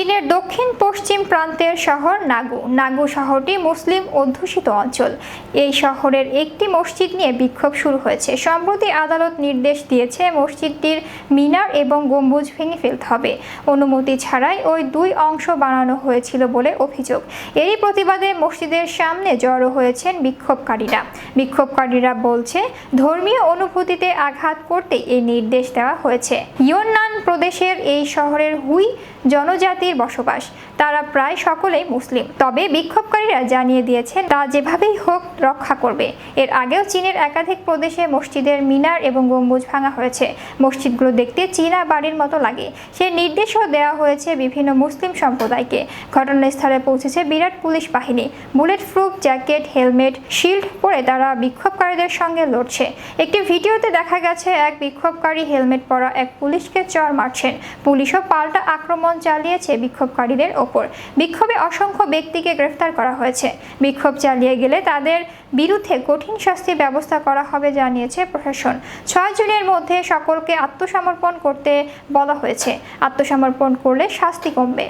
চীনের দক্ষিণ পশ্চিম প্রান্তের শহর নাগু শহরটি মুসলিম অধ্যুষিত অঞ্চল। এই শহরের একটি মসজিদ নিয়ে বিক্ষোভ শুরু হয়েছে। সম্প্রতি আদালত নির্দেশ দিয়েছে মসজিদটির মিনার এবং গম্বুজ ভেঙে ফেলতে হবে। অনুমতি ছাড়াই ওই দুই অংশ বানানো হয়েছিল বলে অভিযোগ। এরই প্রতিবাদে মসজিদের সামনে জড়ো হয়েছেন বিক্ষোভকারীরা বলছে, ধর্মীয় অনুভূতিতে আঘাত করতে এই নির্দেশ দেওয়া হয়েছে। ইয়োন্নান প্রদেশের এই শহরের হুই জনজাতির বসবাস, তারা প্রায় সকলেই মুসলিম। তবে বিক্ষোভকারীরা জানিয়ে দিয়েছেন তা যেভাবেই হোক রক্ষা করবে। এর আগেও চীনের একাধিক প্রদেশে মসজিদের মিনার এবং গম্বুজ ভাঙা হয়েছে। মসজিদগুলো দেখতে চীনা বাড়ির মতো লাগে, সে নির্দেশও দেওয়া হয়েছে বিভিন্ন মুসলিম সম্প্রদায়কে। ঘটনাস্থলে পৌঁছেছে বিরাট পুলিশ বাহিনী। Bullet proof jacket, helmet, shield পরে তারা বিক্ষোভকারীদের সঙ্গে লড়ছে। একটি ভিডিওতে দেখা গেছে এক বিক্ষোভকারী হেলমেট পরা এক পুলিশকে চড় মারছেন। পুলিশও পাল্টা আক্রমণ চালিয়েছে বিক্ষোভকারীদের ওপর। বিক্ষোভে অসংখ্য ব্যক্তিকে গ্রেফতার করা হয়েছে। বিক্ষোভ চালিয়ে গেলে তাদের বিরুদ্ধে কঠিন শাস্তির ব্যবস্থা করা হবে জানিয়েছে প্রশাসন। 6 জুনের মধ্যে সকলকে আত্মসমর্পণ করতে বলা হয়েছে। আত্মসমর্পণ করলে শাস্তি কমবে।